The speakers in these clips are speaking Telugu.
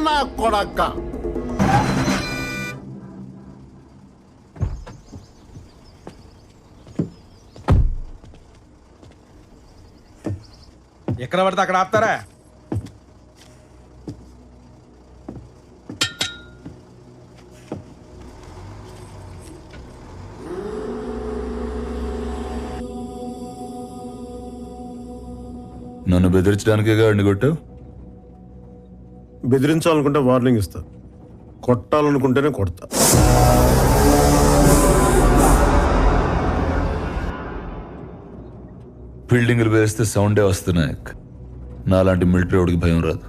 నా కొడక్క. ఎక్కడ పడితే అక్కడ ఆపుతారా? నన్ను బెదిరించడానికే గాడిని కొట్టావు? బెదిరించాలనుకుంటే వార్నింగ్ ఇస్తా, కొట్టాలనుకుంటేనే కొడతా. బిల్డింగ్లు వేస్తే సౌండే వస్తున్నాయి. నాలాంటి మిలిటరీ వాడికి భయం రాదు.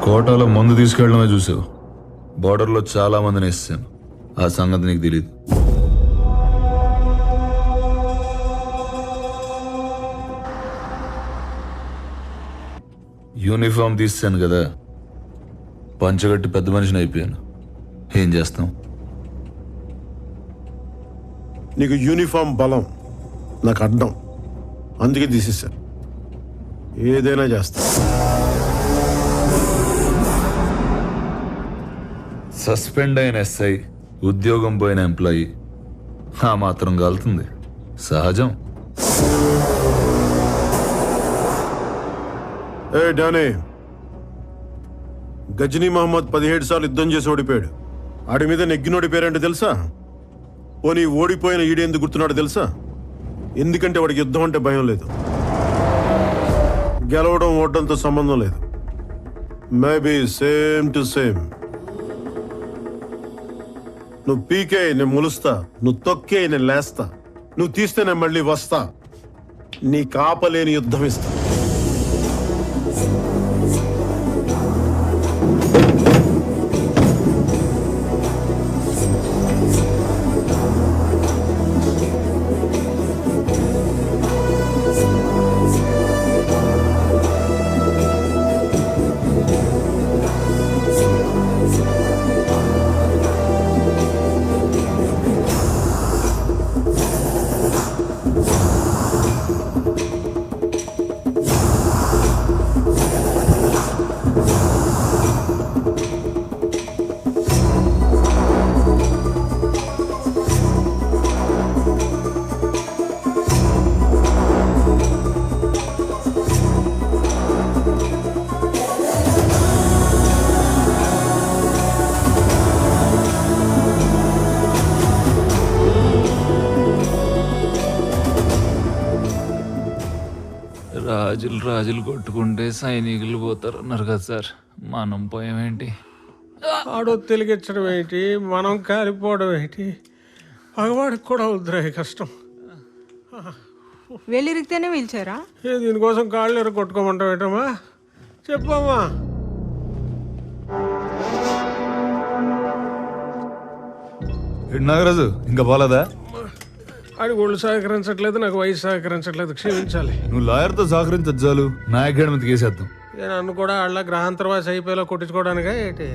కోటలో మందు తీసుకెళ్ళడమే చూసావు. బార్డర్లో చాలా మందిని వేసాను. ఆ సంగతి నీకు తెలియదు. యూనిఫామ్ తీసాను కదా, పంచగట్టి పెద్ద మనిషిని అయిపోయాను. ఏం చేస్తాం? నీకు యూనిఫామ్ బలం, నాకు అడ్డం. అందుకే తీసేసా. ఏదైనా చేస్తా. సస్పెండ్ అయిన ఎస్ఐ, ఉద్యోగం పోయిన ఎంప్లాయీ ఆ మాత్రం కాలుతుంది, సహజం. ఏ డానే, గజనీ మహమ్మద్ 17 సార్లు యుద్ధం చేసి ఓడిపోయాడు. ఆడి మీద నెగ్గినోడి పేరేంటో తెలుసా? పోనీ ఓడిపోయిన ఈడేందుకు గుర్తున్నాడో తెలుసా? ఎందుకంటే వాడికి యుద్ధం అంటే భయం లేదు. గెలవడం ఓడడంతో సంబంధం లేదు. Maybe same to same. నువ్వు పీకే నేను ములుస్తా, నువ్వు తొక్కే నేను లేస్తా, నువ్వు తీస్తే నేను మళ్ళీ వస్తా. నీ కాపలేని యుద్ధం ఇస్తా. రాజులు కొట్టుకుంటే సైనికులు పోతారు అన్నారు కదా సార్, మనం పోయామేంటి? ఆడో తెలిగించడం ఏంటి, మనం కాలిపోవడం ఏంటి? పగవాడికి కూడా వద్దురా కష్టం. వెళ్ళిరిగితేనే పిలిచారా? దీనికోసం కాళ్ళు కొట్టుకోమంటావు ఏంటమ్మా? చెప్పమ్మా. నాగరాజు ఇంకా పోలేదా? ఆడి ఒళ్ళు సహకరించట్లేదు, నాకు వయసు సహకరించట్లేదు, క్షమించాలి. నువ్వు లాయర్తో సహకరించదు చాలు, నా అకాడమీ కేసేద్దాం. నన్ను కూడా వాళ్ళ గ్రహాంతరవాసి అయిపోయేలా కొట్టించుకోవడానికా ఏంటి?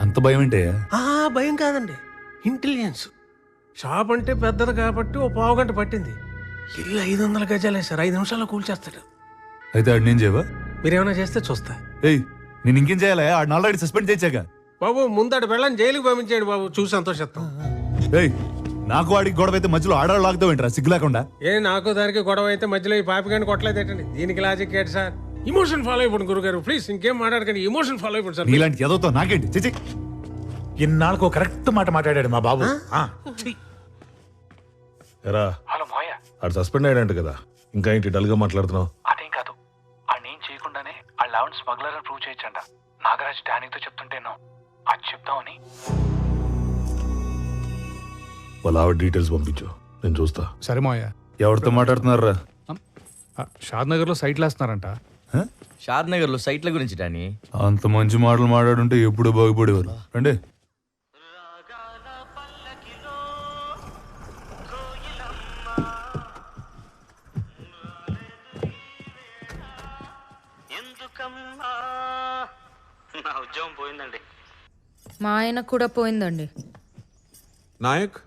అంత భయం ఏంటయ్యా? భయం కాదండి, ఇంటెలిజెన్స్. షాప్ అంటే పెద్దది కాబట్టి ఓ పావు గంట పట్టింది. ఇల్లు 500 గజాలే సార్, 5 నిమిషాల్లో కూల్చేస్తాడు. అయితే ఆడు నేను చేయవా? మీరేమైనా చేస్తే చూస్తా. నేను ఇంకేం చేయాలా? ఆడిని ఆల్రెడీ సస్పెండ్ చేశాక. బాబు ముందడు వెళ్ళని జైలుకి పంపించేయండి బాబు, చూసి సంతోషిస్తాం. నాకు వాడికి గొడవ అయితే మధ్యలో ఆడవాళ్ళు లాగుతావు ఏంట్రా సిగ్గు లేకుండా? నాకు దానికి గొడవ అయితే మధ్యలో ఈ పాపిగాని కొట్టలేదేటండి? దీనికి లాజిక్ ఏంటి సార్? ఇమోషన్ ఫాలో అయిపోండి గురుగారు, ప్లీజ్. ఇంకేం మాట్లాడకండి, ఇమోషన్ ఫాలో అయిపోండి సార్. ఇలాంటి ఎదవుతో నాకేంటి? చిచి, ఇన్నాళ్ళకు కరెక్ట్ మాట మాట్లాడాడు మా బాబు. ఎరా, హలో మోయ, ఆడు సస్పెండ్ అయ్యాడంట కదా, ఇంకా ఏంటి డల్ గా మాట్లాడుతున్నావు? అదేం కాదు, ఆడేం చేయకుండానే ఆ లెవెన్ స్మగ్లర్ అని ప్రూవ్ చేయొచ్చంట. నాగరాజ్ డానీతో చెప్తుంటేనో అది చెప్తామని. వాళ్ళ ఆవిడ డీటెయిల్స్ పంపించు, నేను చూస్తా. సరే మోయ. ఎవరితో మాట్లాడుతున్నారా? షాద్ నగర్ లో సైట్లు వేస్తున్నారంట. షాద్ నగర్ లో సైట్ల గురించి డానీ. అంత మంచి మాటలు మాట్లాడుంటే ఎప్పుడు బాగుపడేవారు. రండి. నా ఉద్యోగం పోయిందండి. మా ఆయన కూడా పోయిందండి. నాయక్,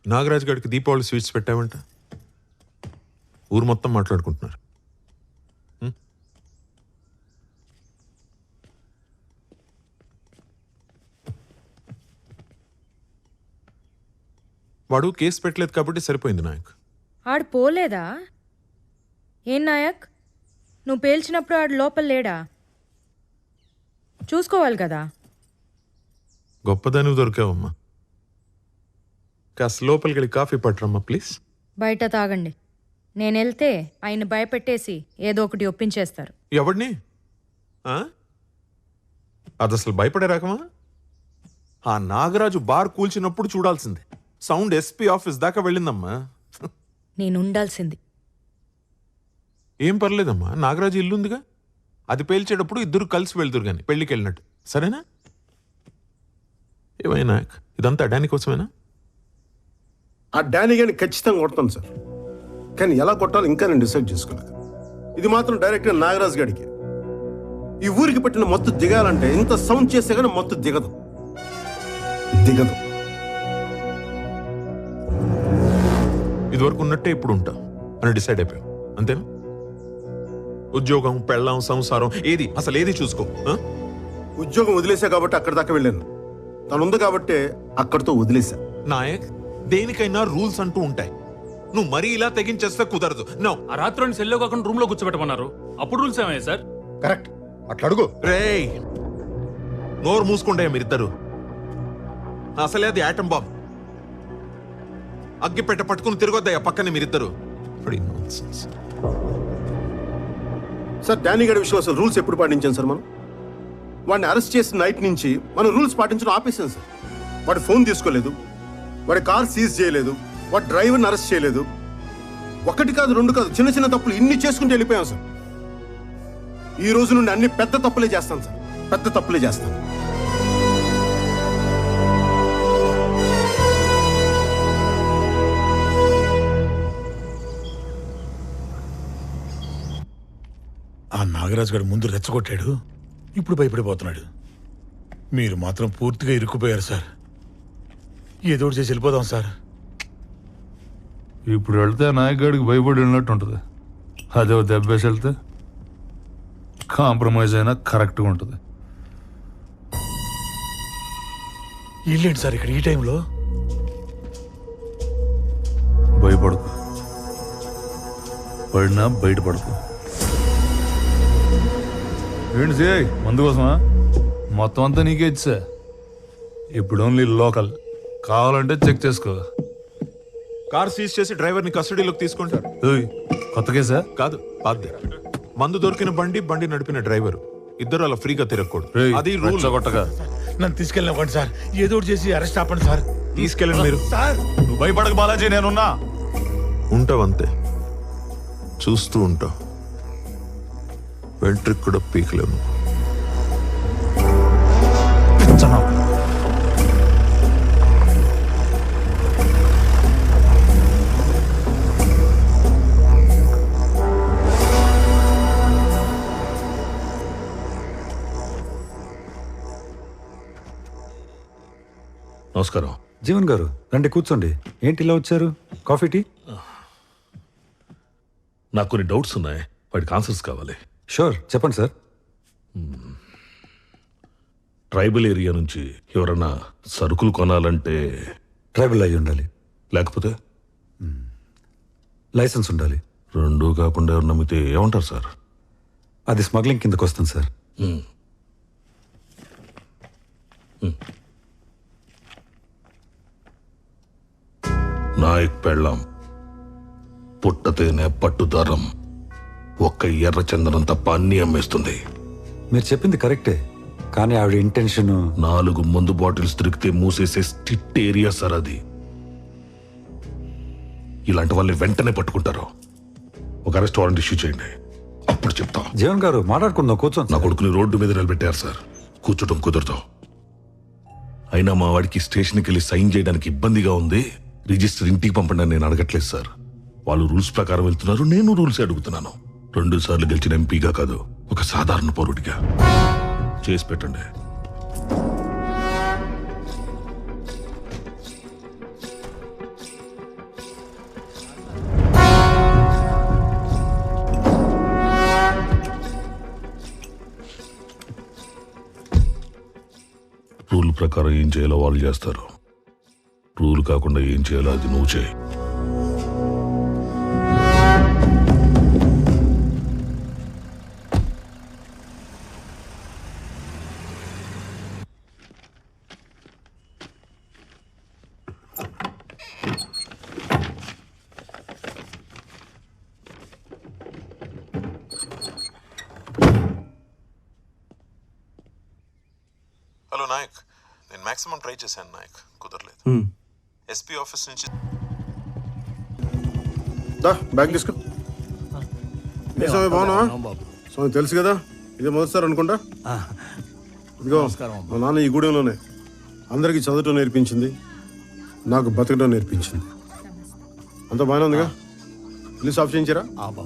నాగరాజ్ గారికి దీపావళి స్వీట్స్ పెట్టావంట. ఊరు మొత్తం మాట్లాడుకుంటున్నారు. వాడు కేసు పెట్టలేదు కాబట్టి సరిపోయింది నాయక్. ఆడు పోలేదా? ఏం నాయక్, నువ్వు పేల్చినప్పుడు ఆడు లోపల లేడా? చూసుకోవాలి కదా. గొప్పదానివి దొరికావమ్మా. కాస్త లోపలికి వెళ్ళి కాఫీ పట్టరమ్మా ప్లీజ్. బయట తాగండి. నేను వెళ్తే ఆయన భయపెట్టేసి ఏదో ఒకటి ఒప్పించేస్తారు. ఎవడిని? అది అసలు భయపడే రకమా? ఆ నాగరాజు బార్ కూల్చినప్పుడు చూడాల్సిందే. సౌండ్ ఎస్పీ ఆఫీస్ దాకా వెళ్ళిందమ్మా. నేను ఉండాల్సింది. ఏం పర్లేదమ్మా, నాగరాజు ఇల్లుందిగా, అది పేల్చేటప్పుడు ఇద్దరు కలిసి వెళ్తురు కానీ పెళ్లికి వెళ్ళినట్టు. సరేనా? ఏమైనా ఇదంతా డానీ కోసమేనా? ఆ డానీ గాని ఖచ్చితంగా కొడతాను సార్, కానీ ఎలా కొట్టాలో ఇంకా నేను డిసైడ్ చేసుకోలేదు. ఇది మాత్రం డైరెక్ట్గా నాగరాజ్ గారికి. ఈ ఊరికి పెట్టిన మొత్తం దిగాలంటే ఇంత సౌండ్ చేస్తే కానీ మొత్తం దిగదు. ఇదివరకు ఉన్నట్టే ఇప్పుడు ఉంటా అని డిసైడ్ అయిపోయాం, అంతేనా? ఉద్యోగం, పెళ్ళాం, సంసారం ఏది అసలు ఏది చూసుకో. ఉద్యోగం వదిలేసా కాబట్టి అక్కడి దాకా వెళ్ళాను. తను ఉంది కాబట్టి అక్కడితో వదిలేసా. నాయక్, దేనికైనా రూల్స్ అంటూ ఉంటాయి. నువ్వు మరీ ఇలా తెగించేస్తే కుదరదు. నో. ఆ రాత్రి సెల్లో కాకుండా రూమ్ లో కూర్చోబెట్టమన్నారు. అప్పుడు రూల్స్ ఏమయ్యాయి సార్? కరెక్ట్, అట్లా అడుగు. రేయ్, నోరు మూసుకుంటే మీరిద్దరు. అసలే అది యాటం బాంబ్. అగ్గిపెట్ట పట్టుకుని తిరగొద్దయ్యా పక్కనే మీరిద్దరు. సార్ డానీ గారి విషయంలో అసలు రూల్స్ ఎప్పుడు పాటించాం సార్? మనం వాడిని అరెస్ట్ చేసిన నైట్ నుంచి మనం రూల్స్ పాటించడం ఆపేసాం సార్. వాడి ఫోన్ తీసుకోలేదు, వాడి కార్ సీజ్ చేయలేదు, వాడి డ్రైవర్ని అరెస్ట్ చేయలేదు. ఒకటి కాదు, రెండు కాదు, చిన్న చిన్న తప్పులు ఇన్ని చేసుకుంటూ వెళ్ళిపోయాం సార్. ఈ రోజు నుండి అన్ని పెద్ద తప్పులే చేస్తాను సార్, పెద్ద తప్పులే చేస్తాను. ఆ నాగరాజు గారు ముందు రెచ్చగొట్టాడు, ఇప్పుడు భయపడిపోతున్నాడు. మీరు మాత్రం పూర్తిగా ఇరుక్కుపోయారు సార్. ఏదో ఒకటి చేసి వెళ్ళిపోదాం సార్. ఇప్పుడు వెళ్తే నాయకుడికి భయపడి వెళ్ళినట్టు ఉంటుంది. అదే దెబ్బేసి వెళ్తే కాంప్రమైజ్ అయినా కరెక్ట్గా ఉంటుంది. ఇల్లేంటి సార్ ఇక్కడ ఈ టైంలో? భయపడకు, పడినా బయటపడకు. ఏంటి సిఐ, మందు కోసమా? మొత్తం అంతా నీకే ఇచ్చా. ఇప్పుడు ఓన్లీ లోకల్, కావాలంటే చెక్ చేసుకో. కార్ సీజ్ చేసి డ్రైవర్ని కస్టడీలోకి తీసుకుంటారు. ఏయ్, కొత్త కేసా? కాదు, బాధ్యత. మందు దొరికిన బండి నడిపిన డ్రైవర్ ఇద్దరు అలా ఫ్రీగా తిరగకూడదు. రేయ్, అది రూల్. కొట్టగా నన్ను తీసుకెళ్ళినవ్వండి సార్, ఏదో ఒకటి చేసి అరెస్ట్ ఆపండి సార్. తీసుకెళ్ళండి మీరు. సార్ నువ్వు భయపడక బాలాజీ, నేనున్నా. ఉంటావంతే, చూస్తూ ఉంటావు. వెంట్రికి కూడా పీకలేము. నమస్కారం. జీవన్ గారు రండి, కూర్చోండి. ఏంటి ఇలా వచ్చారు? Coffee, tea? నాకు కొన్ని డౌట్స్ ఉన్నాయి, వాటికి ఆన్సర్స్ కావాలి. షూర్, చెప్పండి సార్. ట్రైబల్ ఏరియా నుంచి ఎవరన్నా సరుకులు కొనాలంటే ట్రైబల్ అయి ఉండాలి, లేకపోతే లైసెన్స్ ఉండాలి. రెండూ కాకుండా ఎవరు నమ్మితే ఏమంటారు సార్? అది స్మగ్లింగ్ కిందకు వస్తుంది సార్. నాయక్ పెళ్ళాం పుట్టతేనే పట్టుదారం, ఒక్క ఎర్ర చందనం తప్ప అన్ని అమ్మేస్తుంది. మీరు చెప్పింది కరెక్టే, కానీ ఆవిడ ఇంటెన్షన్ 4 మందు బాటిల్స్ దొరికితే మూసేసే స్ట్రిక్ట్ ఏరియా సార్ అది. ఇలాంటి వాళ్ళని వెంటనే పట్టుకుంటారు. ఒక అరెస్ట్ వారెంట్ ఇష్యూ చేయండి, అప్పుడు చెప్తాం. జీవన్ గారు మాట్లాడుకుందాం, కూర్చోండి. నా కొడుకుని రోడ్డు మీద నిలబెట్టారు సార్, కూర్చోటం కుదరదు. అయినా మా వాడికి స్టేషన్కి వెళ్ళి సైన్ చేయడానికి ఇబ్బందిగా ఉంది. రిజిస్టర్ ఇంటికి పంపండి అని నేను అడగట్లేదు సార్. వాళ్ళు రూల్స్ ప్రకారం వెళ్తున్నారు, నేను రూల్స్ అడుగుతున్నాను. 2 సార్లు గెలిచిన ఎంపీగా కాదు, ఒక సాధారణ పౌరుడిగా. చేసి పెట్టండి. ప్రకారం ఏం చేయాలో వాళ్ళు చేస్తారు. రూల్ కాకుండా ఏం చేయాలో అది నువ్వు చేయి. హలో నాయక్, నేను మాక్సిమం ట్రై చేశాను నాయక్, కుదరలేదు. ఎస్పీ ఆఫీస్ నుంచి దా బ్యాగ్ తీసుకో. ఏ స్వామి బాగున్నావా? స్వామి తెలుసు కదా, ఇదే మొదటిసారి అనుకుంటా. ఇదిగో మా నాన్న ఈ గూడెంలోనే అందరికీ చదవటం నేర్పించింది, నాకు బతకడం నేర్పించింది. అంతా బాగానే ఉందిగా? ఇల్లు సాఫ్ చేయించారా?